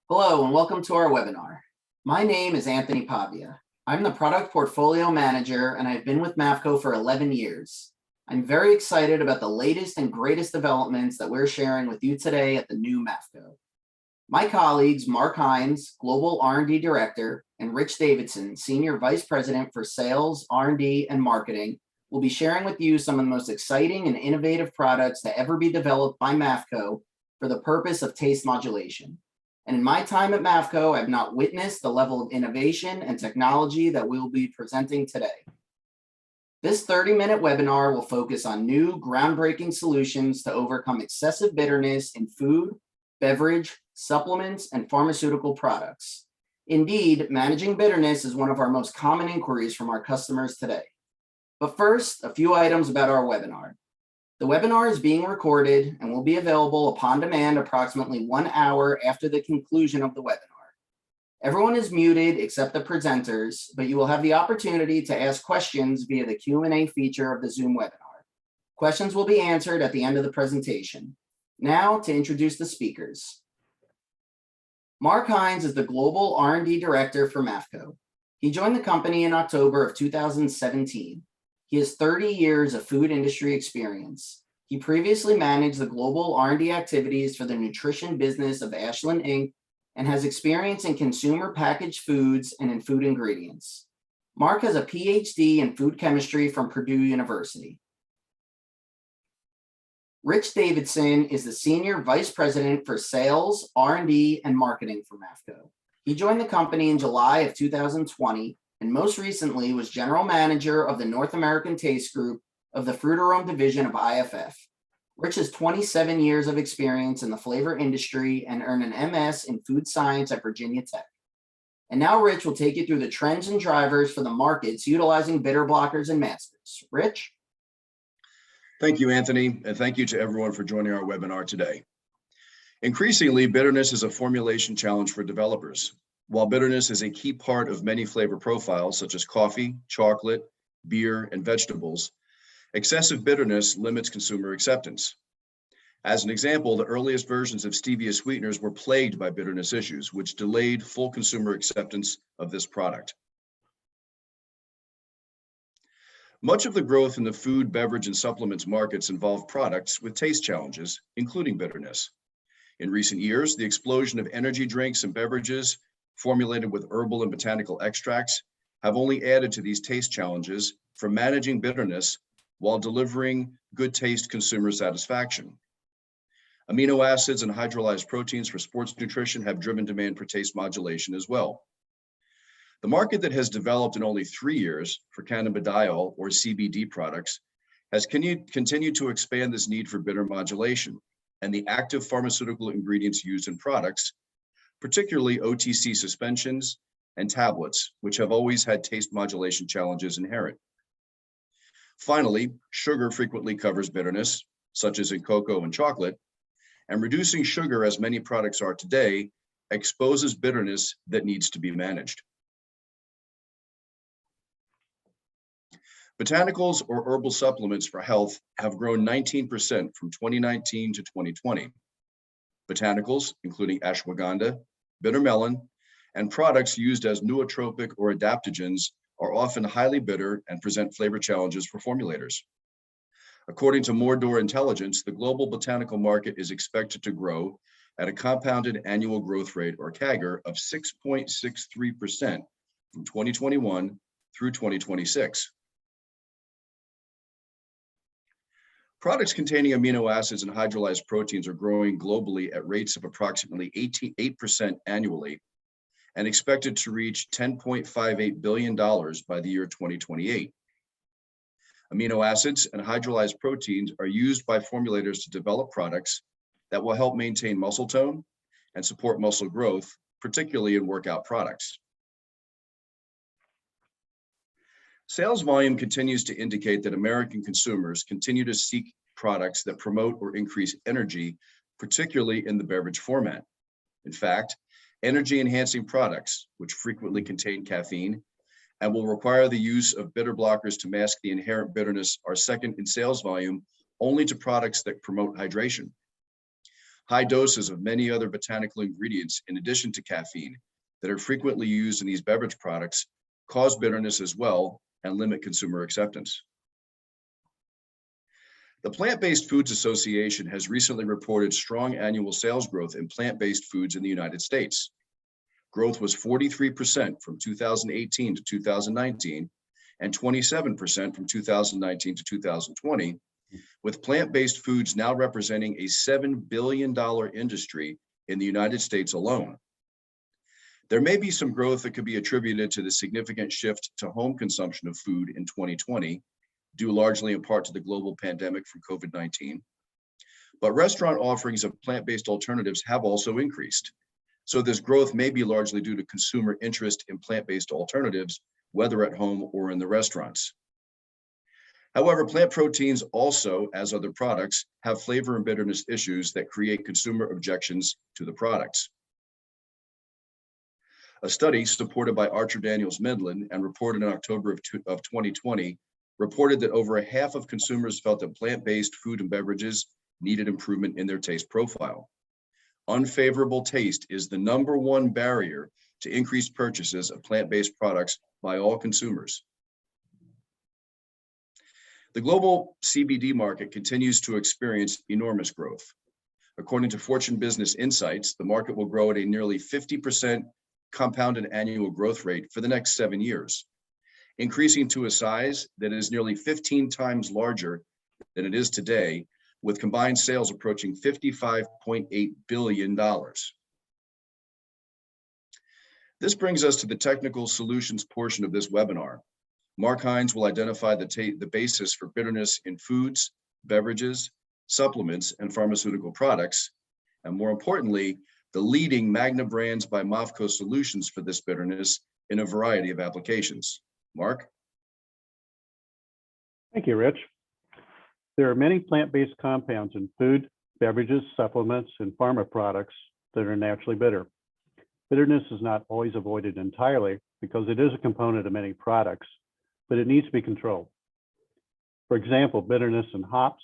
Hello and welcome to our webinar. My name is Anthony Pavia. I'm the product portfolio manager and I've been with Mafco for 11 years. I'm very excited about the latest and greatest developments that we're sharing with you today at the new Mafco. My colleagues, Mark Hines, Global R&D Director, and Rich Davidson, Senior Vice President for Sales, R&D, and Marketing, will be sharing with you some of the most exciting and innovative products to ever be developed by Mafco for the purpose of taste modulation. And in my time at Mafco, I've not witnessed the level of innovation and technology that we will be presenting today. This 30-minute webinar will focus on new groundbreaking solutions to overcome excessive bitterness in food, beverage, supplements, and pharmaceutical products. Indeed, managing bitterness is one of our most common inquiries from our customers today. But first, a few items about our webinar. The webinar is being recorded and will be available upon demand approximately 1 hour after the conclusion of the webinar. Everyone is muted except the presenters, but you will have the opportunity to ask questions via the Q&A feature of the Zoom webinar. Questions will be answered at the end of the presentation. Now to introduce the speakers. Mark Hines is the Global R&D Director for Mafco. He joined the company in October of 2017. He has 30 years of food industry experience. He previously managed the global R&D activities for the nutrition business of Ashland Inc. and has experience in consumer packaged foods and in food ingredients. Mark has a PhD in food chemistry from Purdue University. Rich Davidson is the Senior Vice President for Sales, R&D, and Marketing for Mafco. He joined the company in July of 2020 and most recently was General Manager of the North American Taste Group of the Fruit-Arome division of IFF. Rich has 27 years of experience in the flavor industry and earned an MS in food science at Virginia Tech. And now Rich will take you through the trends and drivers for the markets utilizing bitter blockers and masters. Rich? Thank you, Anthony, and thank you to everyone for joining our webinar today. Increasingly, bitterness is a formulation challenge for developers. While bitterness is a key part of many flavor profiles, such as coffee, chocolate, beer, and vegetables, excessive bitterness limits consumer acceptance. As an example, the earliest versions of stevia sweeteners were plagued by bitterness issues, which delayed full consumer acceptance of this product. Much of the growth in the food, beverage, and supplements markets involve products with taste challenges, including bitterness. In recent years, the explosion of energy drinks and beverages formulated with herbal and botanical extracts have only added to these taste challenges for managing bitterness while delivering good taste consumer satisfaction. Amino acids and hydrolyzed proteins for sports nutrition have driven demand for taste modulation as well. The market that has developed in only 3 years for cannabidiol or CBD products has continued to expand this need for bitter modulation and the active pharmaceutical ingredients used in products, particularly OTC suspensions and tablets, which have always had taste modulation challenges inherent. Finally, sugar frequently covers bitterness, such as in cocoa and chocolate, and reducing sugar, as many products are today, exposes bitterness that needs to be managed. Botanicals or herbal supplements for health have grown 19% from 2019 to 2020. Botanicals, including ashwagandha, bitter melon, and products used as nootropic or adaptogens are often highly bitter and present flavor challenges for formulators. According to Mordor Intelligence, the global botanical market is expected to grow at a compounded annual growth rate, or CAGR, of 6.63% from 2021 through 2026. Products containing amino acids and hydrolyzed proteins are growing globally at rates of approximately 8% annually and expected to reach $10.58 billion by the year 2028. Amino acids and hydrolyzed proteins are used by formulators to develop products that will help maintain muscle tone and support muscle growth, particularly in workout products. Sales volume continues to indicate that American consumers continue to seek products that promote or increase energy, particularly in the beverage format. In fact, energy-enhancing products, which frequently contain caffeine and will require the use of bitter blockers to mask the inherent bitterness, are second in sales volume only to products that promote hydration. High doses of many other botanical ingredients, in addition to caffeine, that are frequently used in these beverage products cause bitterness as well and limit consumer acceptance. The Plant-Based Foods Association has recently reported strong annual sales growth in plant-based foods in the United States. Growth was 43% from 2018 to 2019 and 27% from 2019 to 2020, with plant-based foods now representing a $7 billion industry in the United States alone. There may be some growth that could be attributed to the significant shift to home consumption of food in 2020, due largely in part to the global pandemic from COVID-19. But restaurant offerings of plant-based alternatives have also increased. So this growth may be largely due to consumer interest in plant-based alternatives, whether at home or in the restaurants. However, plant proteins also, as other products, have flavor and bitterness issues that create consumer objections to the products. A study supported by Archer Daniels Midland and reported in October of 2020 reported that over a half of consumers felt that plant-based food and beverages needed improvement in their taste profile. Unfavorable taste is the #1 barrier to increased purchases of plant-based products by all consumers. The global CBD market continues to experience enormous growth. According to Fortune Business Insights, the market will grow at a nearly 50% compounded annual growth rate for the next 7 years, increasing to a size that is nearly 15 times larger than it is today, with combined sales approaching $55.8 billion. This brings us to the technical solutions portion of this webinar. Mark Hines will identify the basis for bitterness in foods, beverages, supplements, and pharmaceutical products, and more importantly, the leading Magna-Brands by Mafco solutions for this bitterness in a variety of applications. Mark? Thank you, Rich. There are many plant-based compounds in food, beverages, supplements, and pharma products that are naturally bitter. Bitterness is not always avoided entirely because it is a component of many products, but it needs to be controlled. For example, bitterness in hops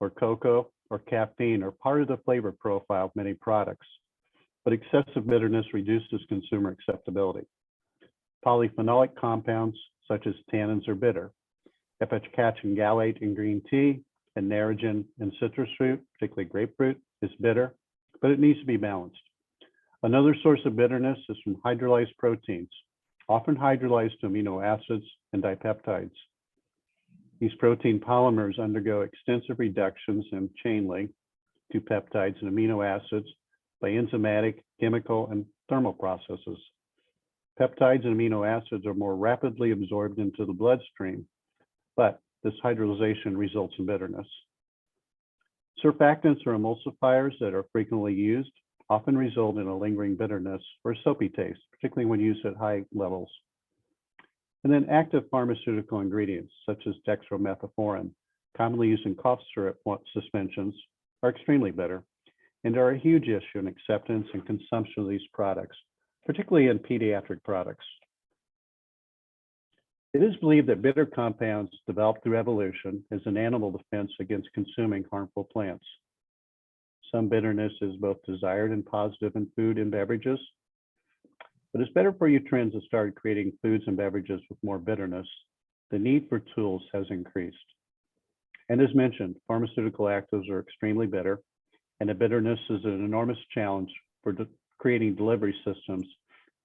or cocoa or caffeine are part of the flavor profile of many products, but excessive bitterness reduces consumer acceptability. Polyphenolic compounds such as tannins are bitter. Epicachin gallate in green tea and narogen in citrus fruit, particularly grapefruit, is bitter, but it needs to be balanced. Another source of bitterness is from hydrolyzed proteins, often hydrolyzed to amino acids and dipeptides. These protein polymers undergo extensive reductions in chain length to peptides and amino acids by enzymatic, chemical, and thermal processes. Peptides and amino acids are more rapidly absorbed into the bloodstream, but this hydrolyzation results in bitterness. Surfactants or emulsifiers that are frequently used often result in a lingering bitterness or soapy taste, particularly when used at high levels. And then active pharmaceutical ingredients, such as dextromethorphan, commonly used in cough syrup suspensions, are extremely bitter and are a huge issue in acceptance and consumption of these products, particularly in pediatric products. It is believed that bitter compounds developed through evolution as an animal defense against consuming harmful plants. Some bitterness is both desired and positive in food and beverages, but as better for you trends have started creating foods and beverages with more bitterness, the need for tools has increased. And as mentioned, pharmaceutical actives are extremely bitter, and the bitterness is an enormous challenge for creating delivery systems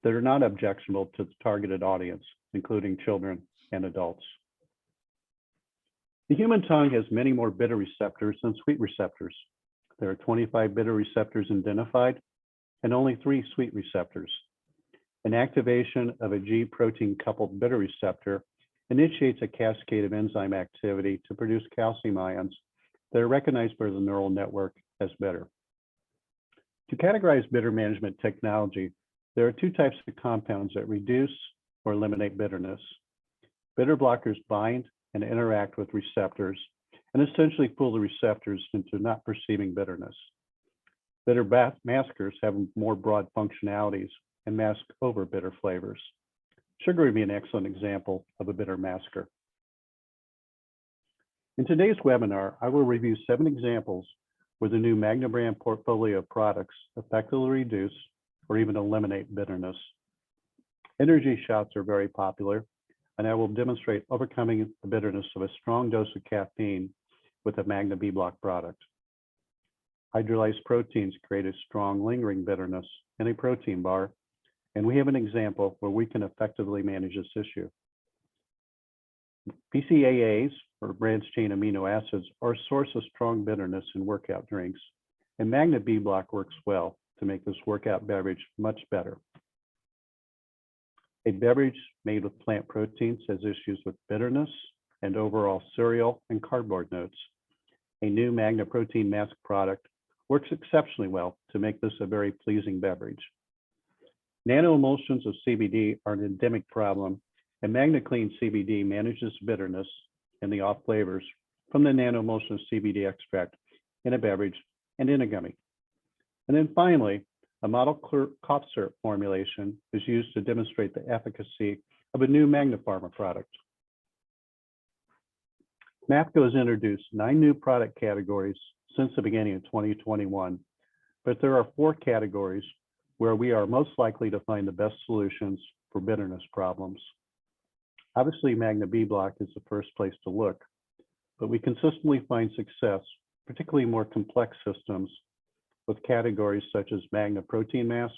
that are not objectionable to the targeted audience, including children and adults. The human tongue has many more bitter receptors than sweet receptors. There are 25 bitter receptors identified and only 3 sweet receptors. An activation of a G protein coupled bitter receptor initiates a cascade of enzyme activity to produce calcium ions that are recognized by the neural network as bitter. To categorize bitter management technology, there are 2 types of compounds that reduce or eliminate bitterness. Bitter blockers bind and interact with receptors and essentially pull the receptors into not perceiving bitterness. Bitter maskers have more broad functionalities and mask over bitter flavors. Sugar would be an excellent example of a bitter masker. In today's webinar, I will review 7 examples where the new Magna-Brand portfolio of products effectively reduce or even eliminate bitterness. Energy shots are very popular, and I will demonstrate overcoming the bitterness of a strong dose of caffeine with a Magna B Block product. Hydrolyzed proteins create a strong lingering bitterness in a protein bar, and we have an example where we can effectively manage this issue. BCAAs, or branched chain amino acids, are a source of strong bitterness in workout drinks, and Magna B Block works well to make this workout beverage much better. A beverage made with plant proteins has issues with bitterness and overall cereal and cardboard notes. A new Magna Protein Mask product works exceptionally well to make this a very pleasing beverage. Nanoemulsions of CBD are an endemic problem, and Magna Clean CBD manages bitterness and the off flavors from the nanoemulsion CBD extract in a beverage and in a gummy. And then finally, a model cough syrup formulation is used to demonstrate the efficacy of a new Magna Pharma product. Mafco has introduced 9 new product categories since the beginning of 2021, but there are 4 categories where we are most likely to find the best solutions for bitterness problems. Obviously, Magna B Block is the first place to look, but we consistently find success, particularly more complex systems, with categories such as Magna Protein Mask,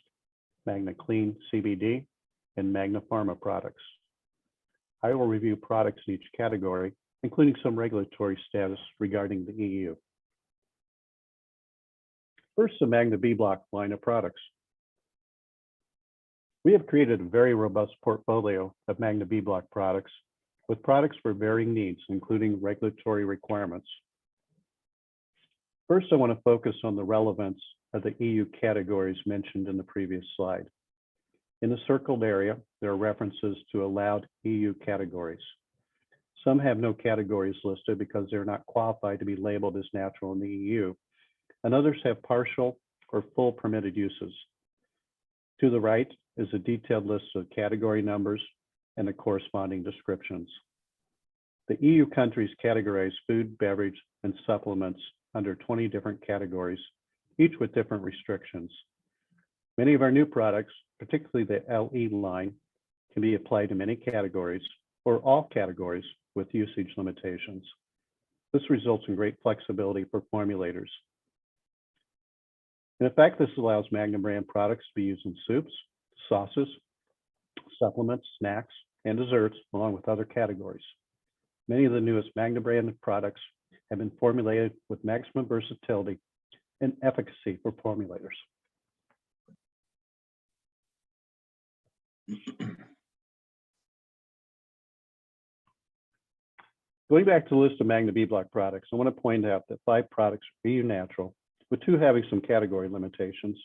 Magna Clean CBD, and Magna Pharma products. I will review products in each category, including some regulatory status regarding the EU. First, the Magna B Block line of products. We have created a very robust portfolio of Magna B Block products with products for varying needs, including regulatory requirements. First, I want to focus on the relevance of the EU categories mentioned in the previous slide. In the circled area, there are references to allowed EU categories. Some have no categories listed because they're not qualified to be labeled as natural in the EU, and others have partial or full permitted uses. To the right is a detailed list of category numbers and the corresponding descriptions. The EU countries categorize food, beverage, and supplements under 20 different categories, each with different restrictions. Many of our new products, particularly the LE line, can be applied to many categories or all categories with usage limitations. This results in great flexibility for formulators. In effect, this allows Magna-Brand products to be used in soups, sauces, supplements, snacks, and desserts, along with other categories. Many of the newest Magna-Brand products have been formulated with maximum versatility and efficacy for formulators. Going back to the list of Magna B Block products, I want to point out that 5 products are EU natural, with 2 having some category limitations,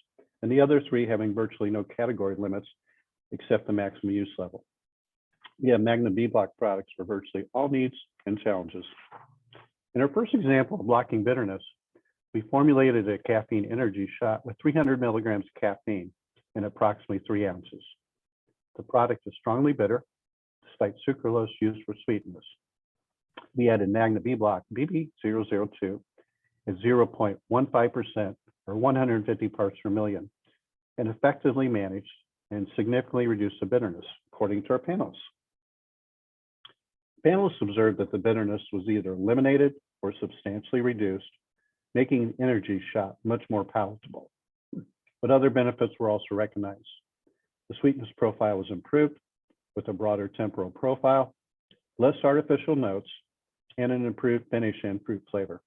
and the other 3 having virtually no category limits except the maximum use level. We have Magna B Block products for virtually all needs and challenges. In our first example of blocking bitterness, we formulated a caffeine energy shot with 300 milligrams of caffeine in approximately 3 ounces. The product is strongly bitter, despite sucralose used for sweetness. We added Magna B Block BB002 at 0.15% or 150 parts per million, and effectively managed and significantly reduced the bitterness, according to our panelists. Panelists observed that the bitterness was either eliminated or substantially reduced, making an energy shot much more palatable. But other benefits were also recognized. The sweetness profile was improved with a broader temporal profile, less artificial notes, and an improved finish and fruit flavor.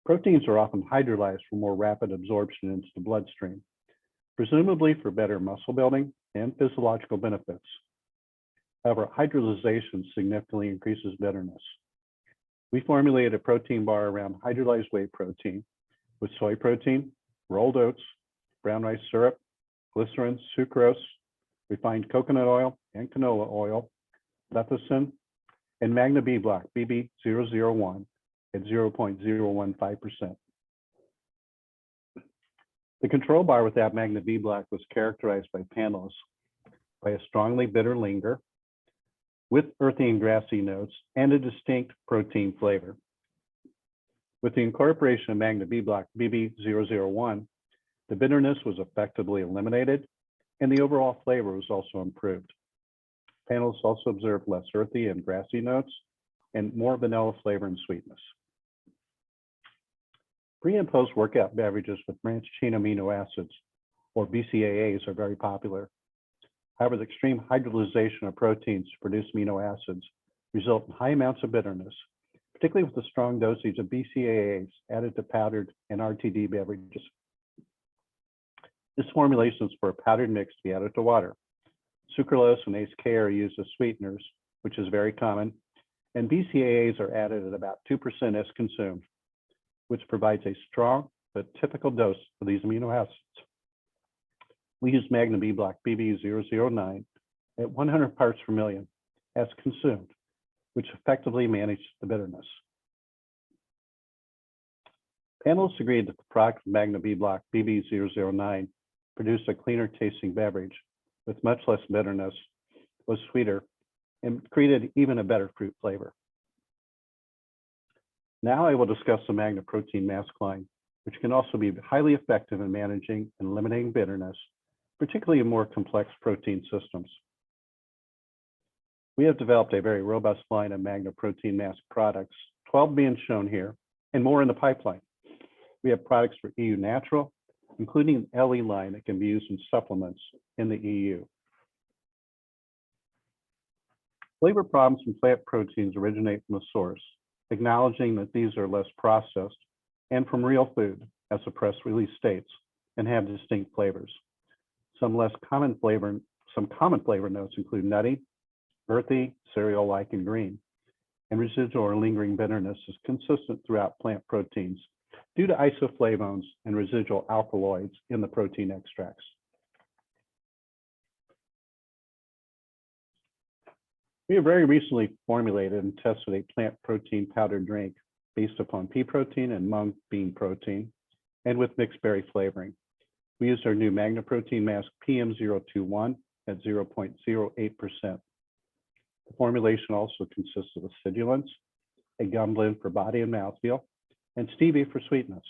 Proteins are often hydrolyzed for more rapid absorption into the bloodstream, presumably for better muscle building and physiological benefits. However, hydrolyzation significantly increases bitterness. We formulated a protein bar around hydrolyzed whey protein with soy protein, rolled oats, brown rice syrup, glycerin, sucrose, refined coconut oil and canola oil, lecithin, and Magna B Block BB001 at 0.015%. The control bar with that Magna B Block was characterized by panelists by a strongly bitter linger with earthy and grassy notes and a distinct protein flavor. With the incorporation of Magna B Block BB001, the bitterness was effectively eliminated and the overall flavor was also improved. Panelists also observed less earthy and grassy notes and more vanilla flavor and sweetness. Pre and post workout beverages with branched chain amino acids, or BCAAs, are very popular. However, the extreme hydrolyzation of proteins to produce amino acids result in high amounts of bitterness, particularly with the strong dosage of BCAAs added to powdered and RTD beverages. This formulation is for a powdered mix to be added to water. Sucralose and ACE-K are used as sweeteners, which is very common, and BCAAs are added at about 2% as consumed, which provides a strong but typical dose of these amino acids. We use Magna B Block BB009 at 100 parts per million as consumed, which effectively managed the bitterness. Panelists agreed that the product of Magna B Block BB009 produced a cleaner tasting beverage with much less bitterness, was sweeter, and created even a better fruit flavor. Now I will discuss the Magna Protein Mask line, which can also be highly effective in managing and eliminating bitterness, particularly in more complex protein systems. We have developed a very robust line of Magna Protein Mask products, 12 being shown here, and more in the pipeline. We have products for EU natural, including an LE line that can be used in supplements in the EU. Flavor problems in plant proteins originate from the source, acknowledging that these are less processed and from real food, as the press release states, and have distinct flavors. Some common flavor notes include nutty, earthy, cereal-like, and green. And residual or lingering bitterness is consistent throughout plant proteins due to isoflavones and residual alkaloids in the protein extracts. We have very recently formulated and tested a plant protein powdered drink based upon pea protein and mung bean protein, and with mixed berry flavoring. We used our new Magna Protein Mask PM021 at 0.08%. The formulation also consists of acidulants, a gum blend for body and mouthfeel, and stevia for sweetness.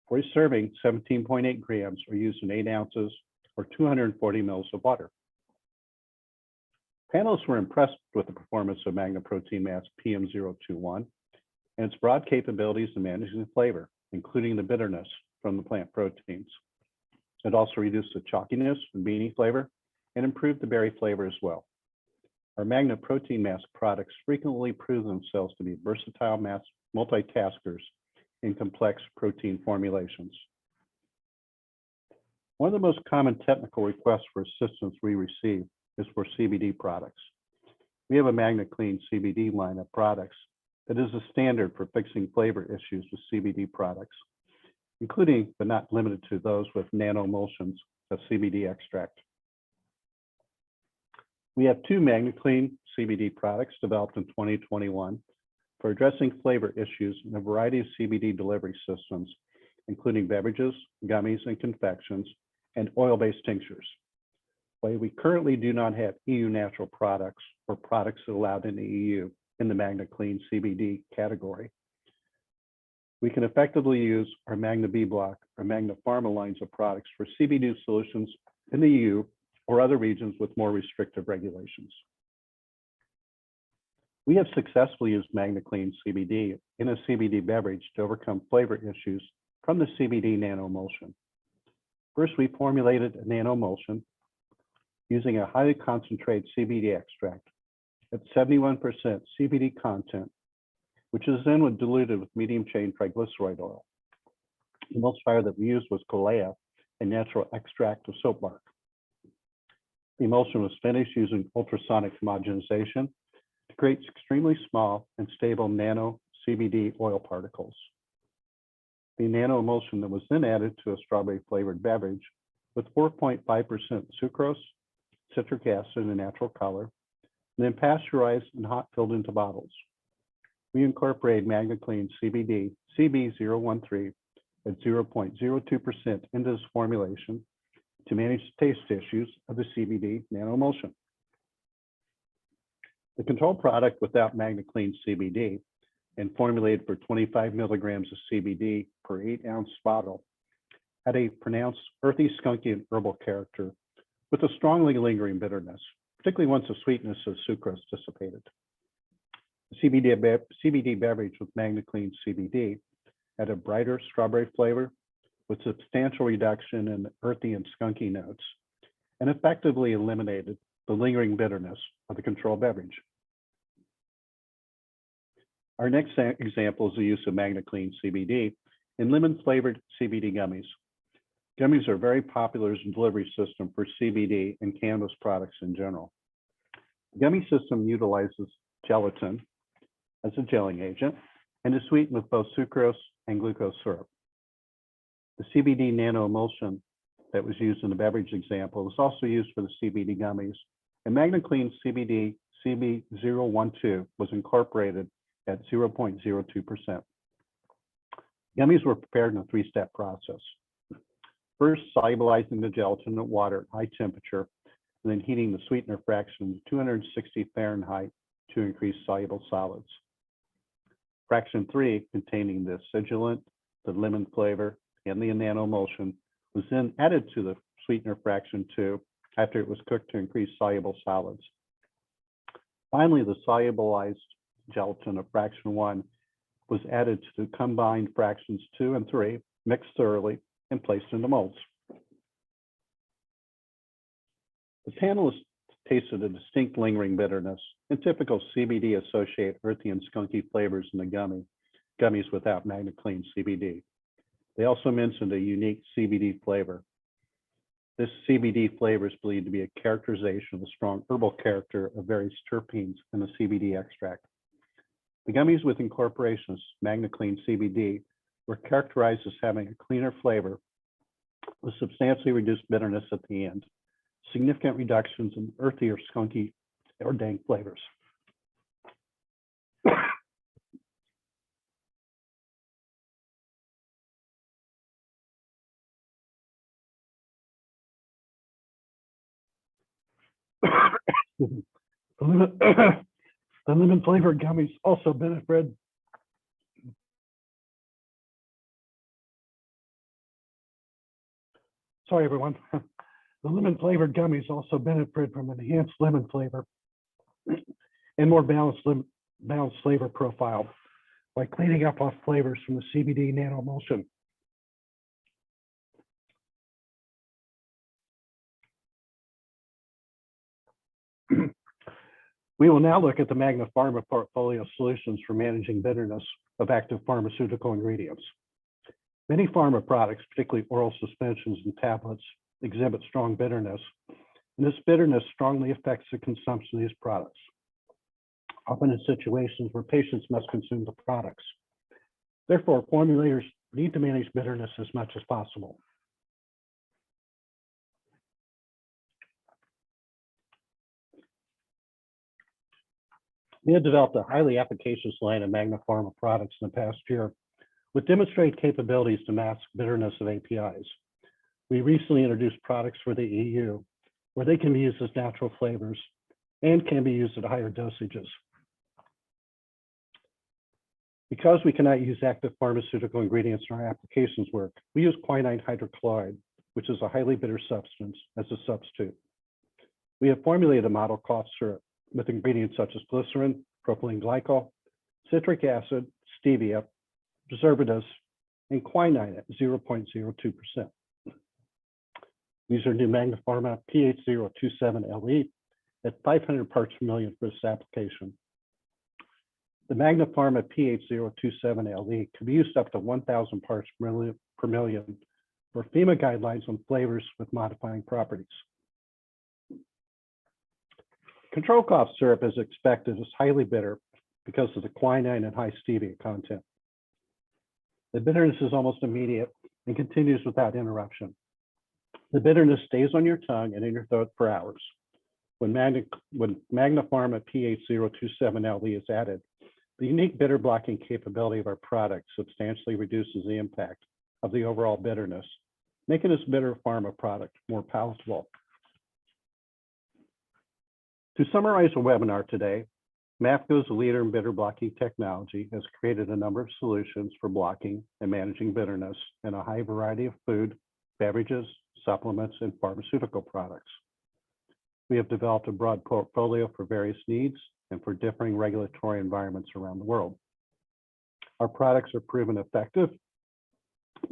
For a serving, 17.8 grams are used in 8 ounces or 240 mils of water. Panelists were impressed with the performance of Magna Protein Mask PM021 and its broad capabilities in managing the flavor, including the bitterness from the plant proteins. It also reduced the chalkiness and beanie flavor and improved the berry flavor as well. Our Magna Protein Mask products frequently prove themselves to be versatile multitaskers in complex protein formulations. One of the most common technical requests for assistance we receive is for CBD products. We have a Magna Clean CBD line of products that is a standard for fixing flavor issues with CBD products, including but not limited to those with nanoemulsions of CBD extract. We have 2 Magna Clean CBD products developed in 2021 for addressing flavor issues in a variety of CBD delivery systems, including beverages, gummies, and confections, and oil-based tinctures. While we currently do not have EU natural products or products allowed in the EU in the Magna Clean CBD category, we can effectively use our Magna B Block or Magna Pharma lines of products for CBD solutions in the EU or other regions with more restrictive regulations. We have successfully used Magna Clean CBD in a CBD beverage to overcome flavor issues from the CBD nanoemulsion. First, we formulated a nanoemulsion using a highly concentrated CBD extract at 71% CBD content, which is then diluted with medium chain triglyceride oil. The emulsifier that we used was Colea, a natural extract of soap bark. The emulsion was finished using ultrasonic homogenization to create extremely small and stable nano CBD oil particles. The nano emulsion that was then added to a strawberry flavored beverage with 4.5% sucrose, citric acid, and a natural color, and then pasteurized and hot filled into bottles. We incorporated Magna Clean CBD CB013 at 0.02% into this formulation to manage the taste issues of the CBD nanoemulsion. The control product without Magna Clean CBD and formulated for 25 milligrams of CBD per 8-ounce bottle, had a pronounced earthy, skunky, and herbal character with a strongly lingering bitterness, particularly once the sweetness of sucrose dissipated. The CBD beverage with Magna-Clean CBD had a brighter strawberry flavor with substantial reduction in earthy and skunky notes, and effectively eliminated the lingering bitterness of the control beverage. Our next example is the use of Magna-Clean CBD in lemon-flavored CBD gummies. Gummies are very popular as a delivery system for CBD and cannabis products in general. The gummy system utilizes gelatin as a gelling agent and is sweetened with both sucrose and glucose syrup. The CBD nanoemulsion that was used in the beverage example was also used for the CBD gummies, and Magna-Clean CBD CB012 was incorporated at 0.02%. Gummies were prepared in a 3-step process. First, solubilizing the gelatin in water at high temperature, and then heating the sweetener fraction to 260 Fahrenheit to increase soluble solids. Fraction 3, containing the acidulant, the lemon flavor, and the nanoemulsion, was then added to the sweetener fraction 2 after it was cooked to increase soluble solids. Finally, the solubilized gelatin of fraction 1 was added to the combined fractions 2 and 3, mixed thoroughly, and placed into molds. The panelists tasted a distinct lingering bitterness and typical CBD-associated earthy and skunky flavors in the gummies without Magna-Clean CBD. They also mentioned a unique CBD flavor. This CBD flavor is believed to be a characterization of the strong herbal character of various terpenes in the CBD extract. The gummies with incorporation of Magna-Clean CBD were characterized as having a cleaner flavor with substantially reduced bitterness at the end, significant reductions in earthy or skunky or dank flavors. The lemon flavored gummies also benefit. Sorry, everyone. The lemon flavored gummies also benefit from enhanced lemon flavor and more balanced flavor profile by cleaning up off flavors from the CBD nanoemulsion. We will now look at the Magna Pharma portfolio solutions for managing bitterness of active pharmaceutical ingredients. Many pharma products, particularly oral suspensions and tablets, exhibit strong bitterness, and this bitterness strongly affects the consumption of these products, often in situations where patients must consume the products. Therefore, formulators need to manage bitterness as much as possible. We have developed a highly efficacious line of Magna Pharma products in the past year with demonstrated capabilities to mask bitterness of APIs. We recently introduced products for the EU where they can be used as natural flavors and can be used at higher dosages. Because we cannot use active pharmaceutical ingredients in our applications work, we use quinine hydrochloride, which is a highly bitter substance, as a substitute. We have formulated a model cough syrup with ingredients such as glycerin, propylene glycol, citric acid, stevia, preservatives, and quinine at 0.02%. These are new Magna Pharma pH027LE at 500 parts per million for this application. The Magna Pharma pH027LE can be used up to 1,000 parts per million for FEMA guidelines on flavors with modifying properties. Control cough syrup, as expected, is highly bitter because of the quinine and high stevia content. The bitterness is almost immediate and continues without interruption. The bitterness stays on your tongue and in your throat for hours. When Magna Pharma pH027LE is added, the unique bitter blocking capability of our product substantially reduces the impact of the overall bitterness, making this bitter pharma product more palatable. To summarize the webinar today, Mafco is a leader in bitter blocking technology, has created a number of solutions for blocking and managing bitterness in a high variety of food, beverages, supplements, and pharmaceutical products. We have developed a broad portfolio for various needs and for differing regulatory environments around the world. Our products are proven effective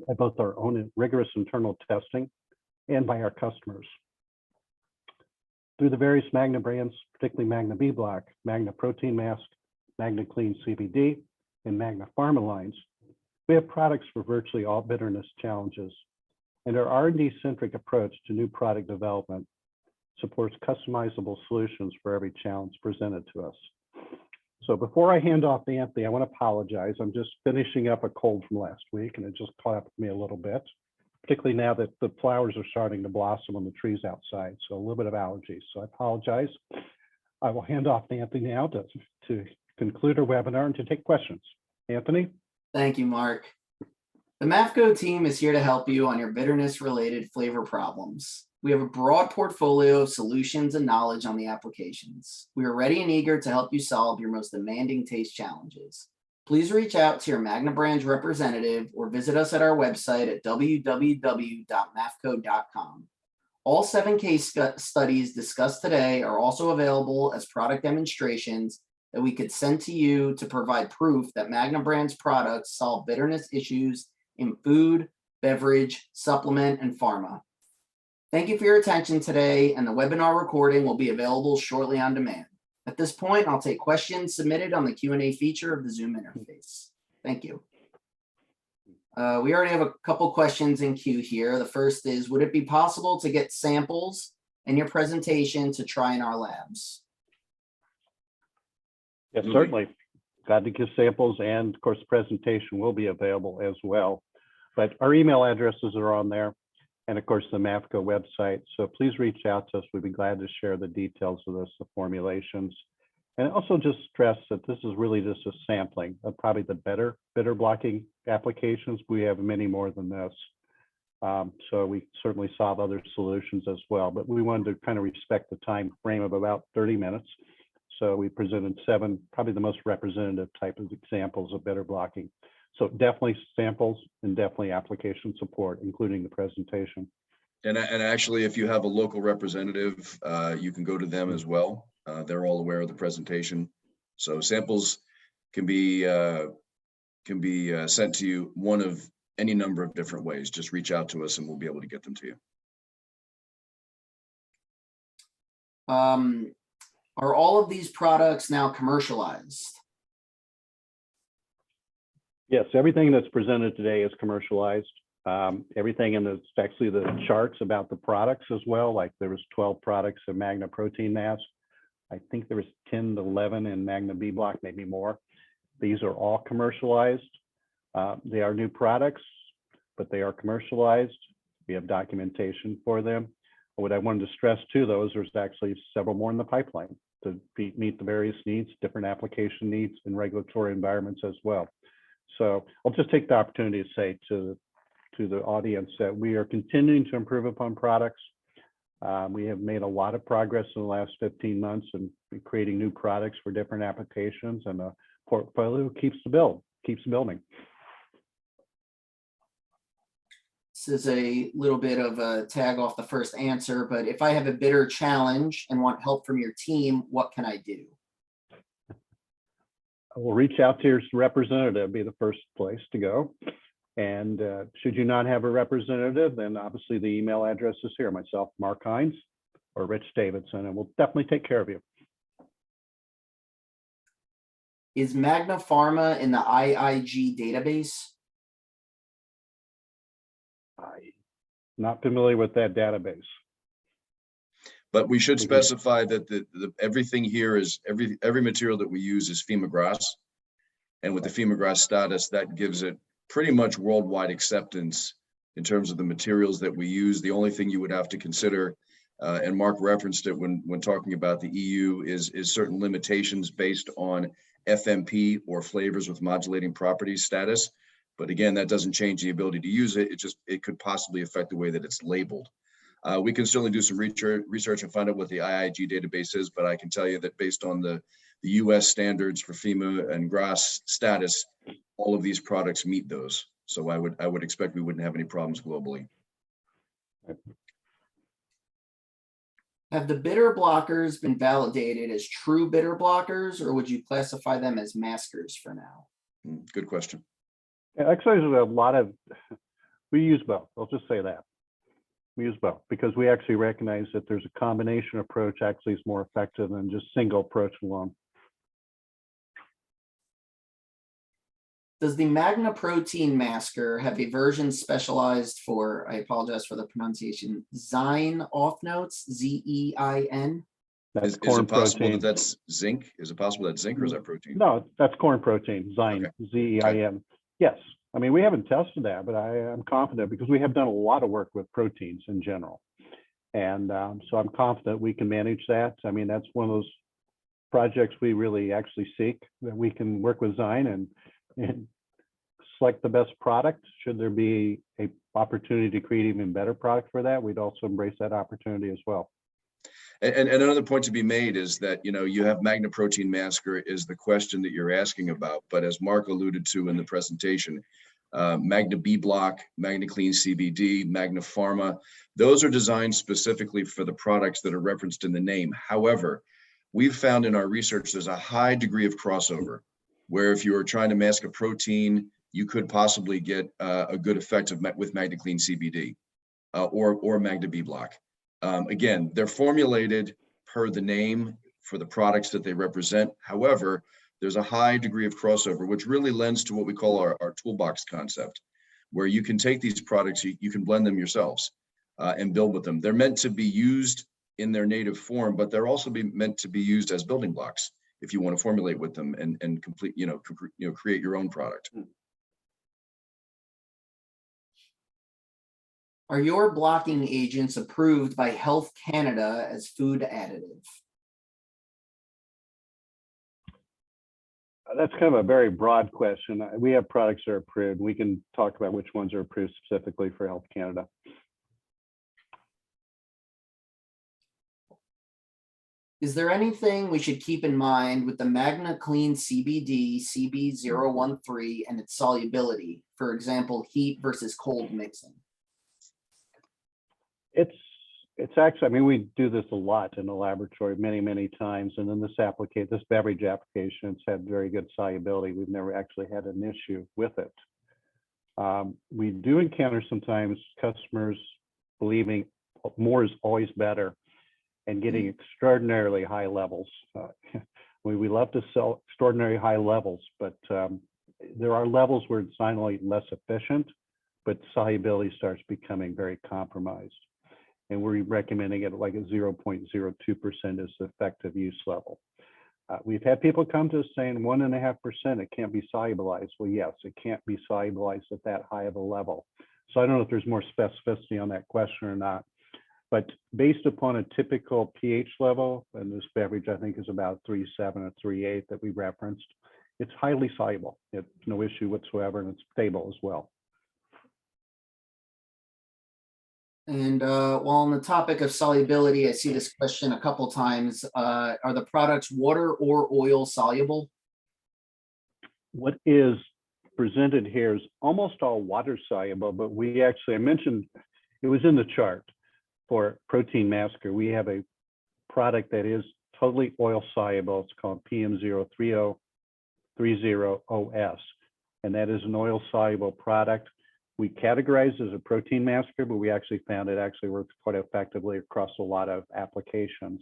by both our own rigorous internal testing and by our customers. Through the various Magna-Brands, particularly Magna B Block, Magna Protein Mask, Magna Clean CBD, and Magna Pharma lines, we have products for virtually all bitterness challenges. And our R&D-centric approach to new product development supports customizable solutions for every challenge presented to us. So before I hand off to Anthony, I want to apologize. I'm just finishing up a cold from last week, and it just caught up with me a little bit, particularly now that the flowers are starting to blossom on the trees outside. So a little bit of allergies. So I apologize. I will hand off to Anthony now to conclude our webinar and to take questions. Anthony? Thank you, Mark. The Mafco team is here to help you on your bitterness-related flavor problems. We have a broad portfolio of solutions and knowledge on the applications. We are ready and eager to help you solve your most demanding taste challenges. Please reach out to your Magna-Brands representative or visit us at our website at www.mafco.com. All 7 case studies discussed today are also available as product demonstrations that we could send to you to provide proof that Magna-Brands products solve bitterness issues in food, beverage, supplement, and pharma. Thank you for your attention today, and the webinar recording will be available shortly on demand. At this point, I'll take questions submitted on the Q&A feature of the Zoom interface. Thank you. We already have a couple questions in queue here. The first is, would it be possible to get samples in your presentation to try in our labs? Yes, certainly. Glad to give samples, and of course, the presentation will be available as well. But our email addresses are on there, and of course, the Mafco website. So please reach out to us. We'd be glad to share the details of this, the formulations. And also just stress that this is really just a sampling of probably the bitter blocking applications. We have many more than this. So we certainly solve other solutions as well, but we wanted to kind of respect the time frame of about 30 minutes. So we presented 7, probably the most representative type of examples of bitter blocking. So definitely samples and definitely application support, including the presentation. And actually, if you have a local representative, you can go to them as well. They're all aware of the presentation. So samples can be sent to you one of any number of different ways. Just reach out to us and we'll be able to get them to you. Are all of these products now commercialized? Yes, everything that's presented today is commercialized. Everything in the, actually the charts about the products as well, like there was 12 products of Magna Protein Mask. I think there was 10 to 11 in Magna B Block, maybe more. These are all commercialized. They are new products, but they are commercialized. We have documentation for them. What I wanted to stress too, though, is there's actually several more in the pipeline to meet the various needs, different application needs and regulatory environments as well. So I'll just take the opportunity to say to the audience that we are continuing to improve upon products. We have made a lot of progress in the last 15 months in creating new products for different applications, and the portfolio keeps building. This is a little bit of a tag off the first answer, but if I have a bitter challenge and want help from your team, what can I do? We'll reach out to your representative, be the first place to go. And should you not have a representative, then obviously the email address is here, myself, Mark Hines, or Rich Davidson, and we'll definitely take care of you. Is Magna Pharma in the IIG database? I'm not familiar with that database. But we should specify that everything here is, every material that we use is FEMA GRAS. And with the FEMA GRAS status, that gives it pretty much worldwide acceptance in terms of the materials that we use. The only thing you would have to consider, and Mark referenced it when talking about the EU, is certain limitations based on FMP or flavors with modulating properties status. But again, that doesn't change the ability to use it. It could possibly affect the way that it's labeled. We can certainly do some research and find out what the IIG database is, but I can tell you that based on the the US standards for FEMA and GRAS status, all of these products meet those. So I would expect we wouldn't have any problems globally. Have the bitter blockers been validated as true bitter blockers, or would you classify them as maskers for now? Good question. Actually, there's a lot of, we use both. I'll just say that. We use both because we actually recognize that there's a combination approach actually is more effective than just single approach alone. Does the Magna protein masker have a version specialized for, I apologize for the pronunciation, Zein off notes, Z-E-I-N? That's Is it corn possible protein. that that's zinc? Is it possible that's zinc or is that protein? No, that's corn protein, Zein, Okay. Z-E-I-N. Yes, I mean, we haven't tested that, but I'm confident because we have done a lot of work with proteins in general. And so I'm confident we can manage that. I mean, that's one of those projects we really actually seek, that we can work with Zein and select the best product. Should there be a opportunity to create even better product for that, we'd also embrace that opportunity as well. And another point to be made is that, you know, you have Magna protein masker is the question that you're asking about. But as Mark alluded to in the presentation, Magna B Block, Magna Clean CBD, Magna Pharma, those are designed specifically for the products that are referenced in the name. However, we've found in our research there's a high degree of crossover, where if you are trying to mask a protein, you could possibly get a good effect with Magna Clean CBD or Magna B Block. Again, they're formulated per the name for the products that they represent. However, there's a high degree of crossover, which really lends to what we call our toolbox concept, where you can take these products, you can blend them yourselves and build with them. They're meant to be used in their native form, but they're also meant to be used as building blocks if you want to formulate with them and complete, create your own product. Are your blocking agents approved by Health Canada as food additive? That's kind of a very broad question. We have products that are approved. We can talk about which ones are approved specifically for Health Canada. Is there anything we should keep in mind with the Magna Clean CBD CB013 and its solubility? For example, heat versus cold mixing. It's actually, I mean, we do this a lot in the laboratory many times. And then this beverage application, it's had very good solubility. We've never actually had an issue with it. We do encounter sometimes customers believing more is always better and getting extraordinarily high levels. We love to sell extraordinary high levels, but there are levels where it's not only less efficient, but solubility starts becoming very compromised. And we're recommending it like a 0.02% is the effective use level. We've had people come to us saying 1.5%, it can't be solubilized. Well, yes, it can't be solubilized at that high of a level. So I don't know if there's more specificity on that question or not, but based upon a typical pH level, and this beverage I think is about 3.7 or 3.8 that we referenced, it's highly soluble. It's no issue whatsoever, and it's stable as well. And while on the topic of solubility, I see this question a couple times. Are the products water or oil soluble? What is presented here is almost all water soluble, but I mentioned, it was in the chart for protein masker. We have a product that is totally oil soluble. It's called PM03030OS, and that is an oil soluble product. We categorize as a protein masker, but we actually found it actually works quite effectively across a lot of applications,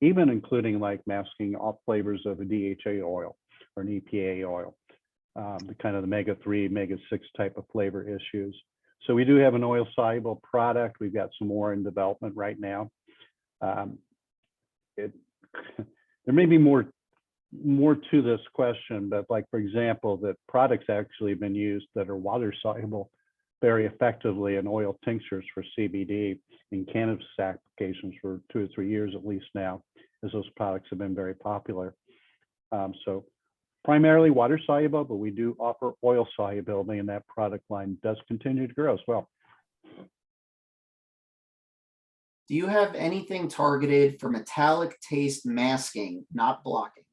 even including like masking all flavors of a DHA oil or an EPA oil, the kind of the omega-3, omega-6 type of flavor issues. So we do have an oil soluble product. We've got some more in development right now. There may be more to this question, but like, for example, that products actually have been used that are water soluble very effectively in oil tinctures for CBD in cannabis applications for 2 or 3 years at least now, as those products have been very popular. So primarily water soluble, but we do offer oil solubility, and that product line does continue to grow as well. Do you have anything targeted for metallic taste masking, not blocking?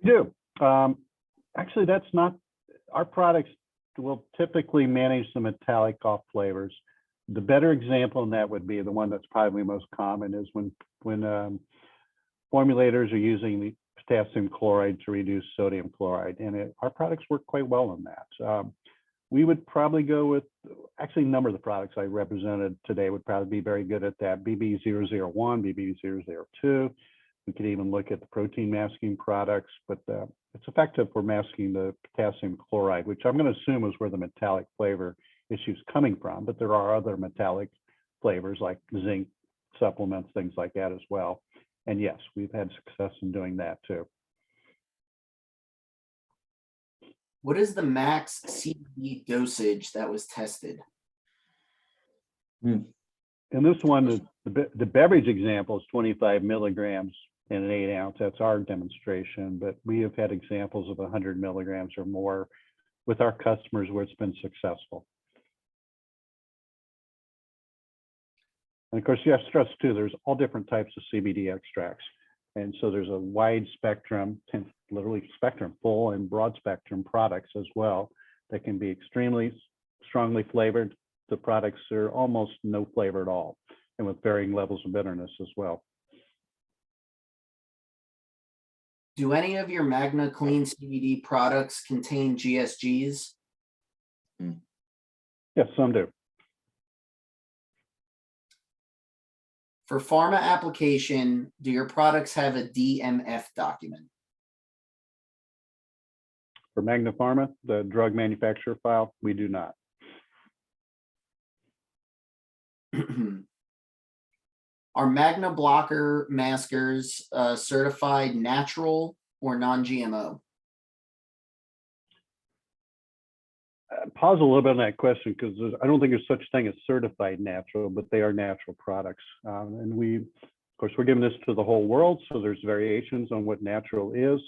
We do. Actually, that's not, our products will typically manage the metallic off flavors. The better example in that would be the one that's probably most common is when formulators are using the potassium chloride to reduce sodium chloride, and our products work quite well in that. We would probably go with, actually a number of the products I represented today would probably be very good at that. BB001, BB002. We could even look at the protein masking products, but it's effective for masking the potassium chloride, which I'm going to assume is where the metallic flavor issue is coming from, but there are other metallic flavors like zinc supplements, things like that as well. And yes, we've had success in doing that too. What is the max CBD dosage that was tested? In this one, the beverage example is 25 milligrams in an 8 ounce. That's our demonstration, but we have had examples of 100 milligrams or more with our customers where it's been successful. And of course, you have to stress too, there's all different types of CBD extracts. And so there's a wide spectrum, literally spectrum, full and broad spectrum products as well that can be extremely strongly flavored. The products are almost no flavor at all, and with varying levels of bitterness as well. Do any of your Magna Clean CBD products contain GSGs? Yes, some do. For pharma application, do your products have a DMF document? For Magna Pharma, the drug manufacturer file, we do not. Are Magna blocker maskers certified natural or non-GMO? Pause a little bit on that question because I don't think there's such thing as certified natural, but they are natural products. And we, of course, we're giving this to the whole world, so there's variations on what natural is.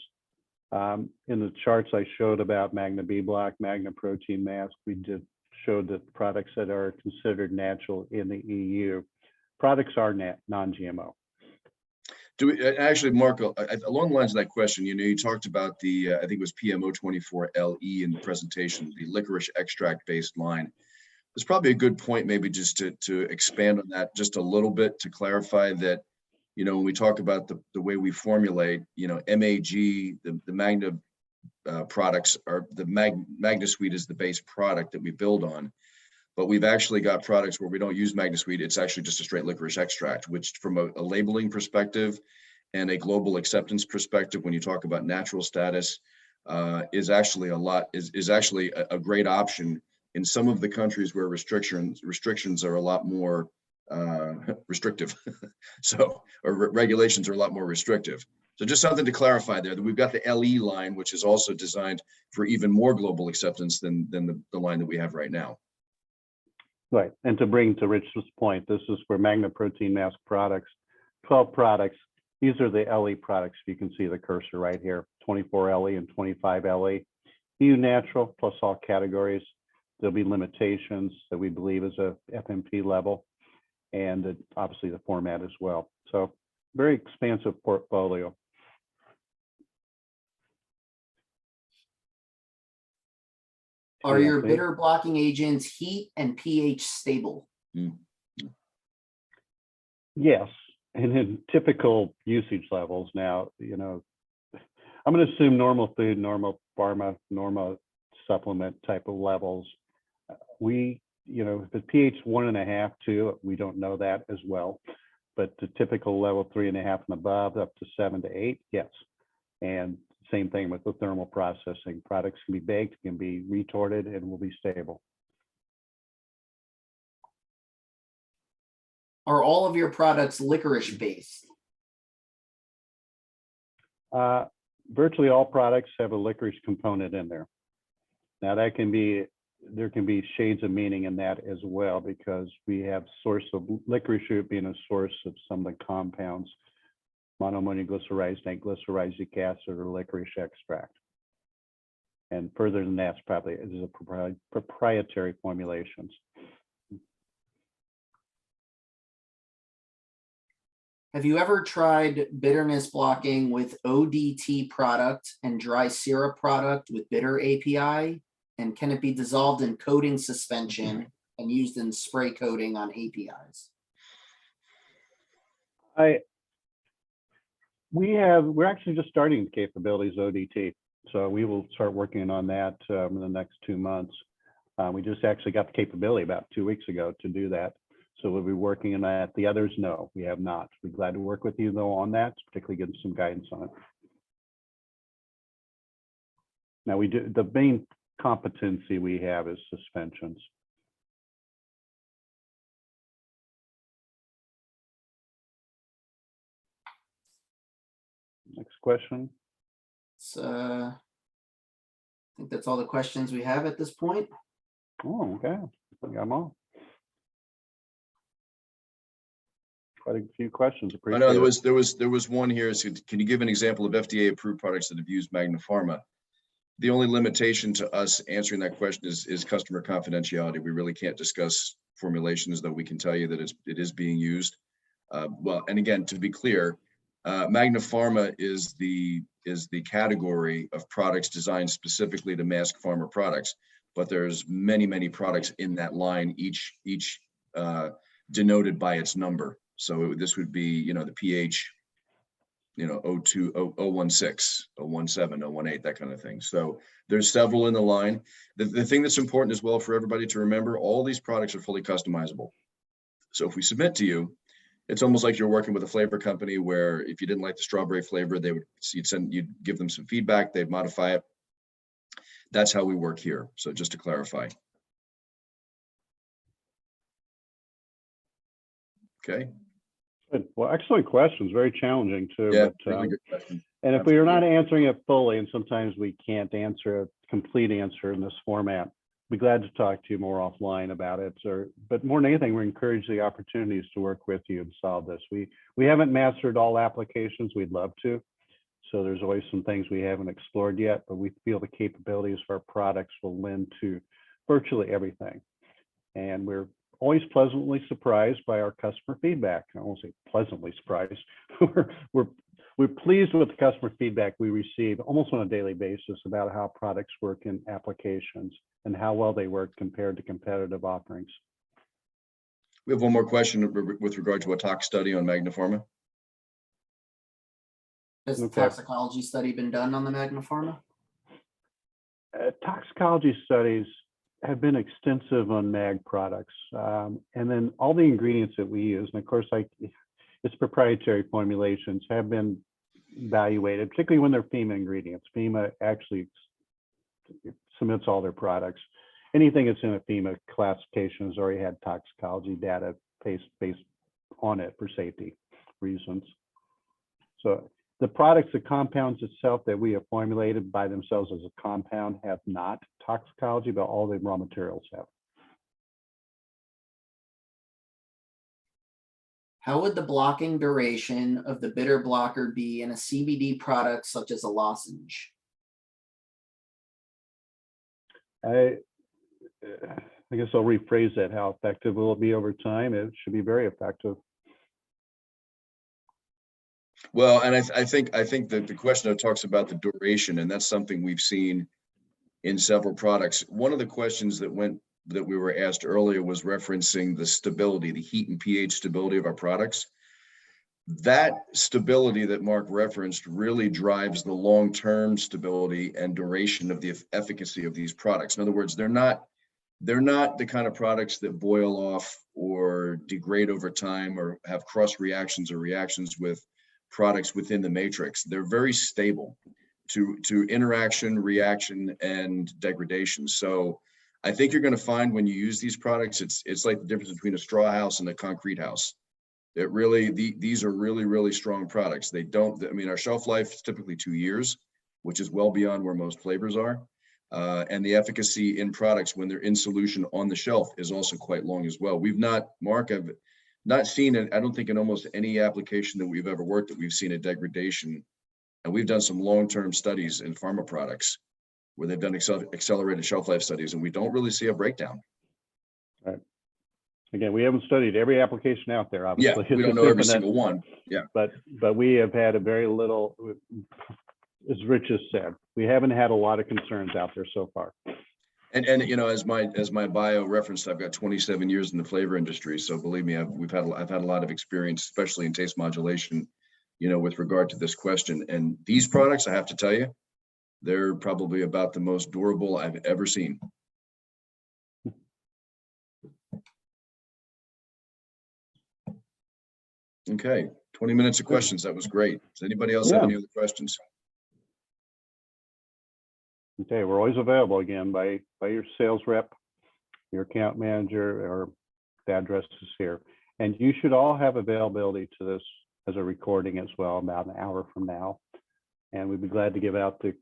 In the charts I showed about Magna B Block, Magna Protein Mask, we did show that products that are considered natural in the EU, products are non-GMO. Do we, actually, Marco, along the lines of that question, you talked about the, I think it was PMO24LE in the presentation, the licorice extract based line. There's probably a good point maybe just to expand on that just a little bit to clarify that, when we talk about the way we formulate, MAG, the Magna products are, the Magna Suite is the base product that we build on. But we've actually got products where we don't use Magna Suite. It's actually just a straight licorice extract, which from a labeling perspective and a global acceptance perspective, when you talk about natural status, is actually a great option in some of the countries where restrictions are a lot more restrictive. Or regulations are a lot more restrictive. So just something to clarify there, that we've got the LE line, which is also designed for even more global acceptance than the line that we have right now. Right, and to bring to Rich's point, this is for Magna Protein Mask products, 12 products. These are the LE products. You can see the cursor right here, 24 LE and 25 LE. EU natural plus all categories. There'll be limitations that we believe is a FMP level, and obviously the format as well. So very expansive portfolio. Are your bitter blocking agents heat and pH stable? Yes, and in typical usage levels now, I'm going to assume normal food, normal pharma, normal supplement type of levels. If the pH 1.5, 2, we don't know that as well, but the typical level 3.5 and above, up to 7 to 8, yes. And same thing with the thermal processing. Products can be baked, can be retorted, and will be stable. Are all of your products licorice based? Virtually all products have a licorice component in there. Now there can be shades of meaning in that as well, because we have source of licorice root being a source of some of the compounds, monoammonium glycyrrhizate, glycyrrhizic acid, or licorice extract. And further than that, probably is a proprietary formulations. Have you ever tried bitterness blocking with ODT product and dry syrup product with bitter API? And can it be dissolved in coating suspension and used in spray coating on APIs? We're actually just starting the capabilities ODT. So we will start working on that in the next 2 months. We just actually got the capability about 2 weeks ago to do that. So we'll be working on that. The others, no, we have not. We're glad to work with you though on that, particularly getting some guidance on it. Now we do, the main competency we have is suspensions. Next question. So I think that's all the questions we have at this point. Oh, okay. I got them all. Quite a few questions. I Appreciate know it. there was one here. So can you give an example of FDA approved products that have used Magna Pharma? The only limitation to us answering that question is customer confidentiality. We really can't discuss formulations, though we can tell you that it is being used. Well, and again, to be clear, Magna Pharma is the category of products designed specifically to mask pharma products, but there's many products in that line, each denoted by its number. So this would be, the pH, 02, 016, 017, 018, that kind of thing. So there's several in the line. The thing that's important as well for everybody to remember, all these products are fully customizable. So if we submit to you, it's almost like you're working with a flavor company where if you didn't like the strawberry flavor, you'd give them some feedback, they'd modify it. That's how we work here. So just to clarify. Okay. Good. Well, excellent questions. Very challenging too. Yeah, but, really good question. and if we are not answering it fully, and sometimes we can't answer a complete answer in this format, be glad to talk to you more offline about it. But more than anything, we encourage the opportunities to work with you and solve this. We haven't mastered all applications. We'd love to. So there's always some things we haven't explored yet, but we feel the capabilities of our products will lend to virtually everything. And we're always pleasantly surprised by our customer feedback. I won't say pleasantly surprised. We're pleased with the customer feedback we receive almost on a daily basis about how products work in applications and how well they work compared to competitive offerings. We have one more question with regard to a tox study on Magna Pharma. Has the toxicology study been done on the Magna Pharma? Toxicology studies have been extensive on MAG products. And then all the ingredients that we use, and of course, its proprietary formulations have been evaluated, particularly when they're FEMA ingredients. FEMA actually submits all their products. Anything that's in a FEMA classification has already had toxicology data based on it for safety reasons. So the products, the compounds itself that we have formulated by themselves as a compound have not toxicology, but all the raw materials have. How would the blocking duration of the bitter blocker be in a CBD product such as a lozenge? I guess I'll rephrase that. How effective will it be over time? It should be very effective. Well, and I think that the question talks about the duration, and that's something we've seen in several products. One of the questions that we were asked earlier was referencing the stability, the heat and pH stability of our products. That stability that Mark referenced really drives the long-term stability and duration of the efficacy of these products. In other words, they're not the kind of products that boil off or degrade over time or have cross reactions or reactions with products within the matrix. They're very stable to interaction, reaction, and degradation. So I think you're going to find when you use these products, it's like the difference between a straw house and a concrete house. It really, these are really strong products. Our shelf life is typically 2 years, which is well beyond where most flavors are. And the efficacy in products when they're in solution on the shelf is also quite long as well. I've not seen it, I don't think in almost any application that we've ever worked that we've seen a degradation. And we've done some long-term studies in pharma products where they've done accelerated shelf life studies, and we don't really see a breakdown. Right. Again, we haven't studied every application out there, Yeah, obviously. we It's don't just know every infinite, single one. Yeah. but we have had a very little, as Rich has said, we haven't had a lot of concerns out there so far. And you know, as my bio referenced, I've got 27 years in the flavor industry. So believe me, I've had a lot of experience, especially in taste modulation, you know, with regard to this question. And these products, I have to tell you, they're probably about the most durable I've ever seen. Okay, 20 minutes of questions. That was great. Does anybody else have any other questions? Okay, we're always available again by your sales rep, your account manager, or the address is here. And you should all have availability to this as a recording as well, about an hour from now. And we'd be glad to give out the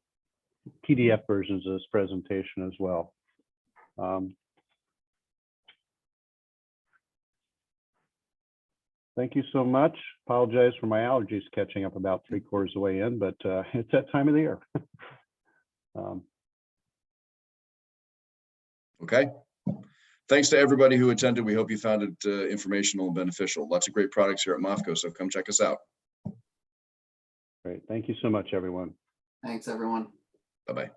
PDF versions of this presentation as well. Thank you so much. Apologize for my allergies catching up about 3/4 of the way in, but it's that time of the year. Okay. Thanks to everybody who attended. We hope you found it informational and beneficial. Lots of great products here at Mafco, so come check us out. Great. Thank you so much, everyone. Thanks, everyone. Bye-bye.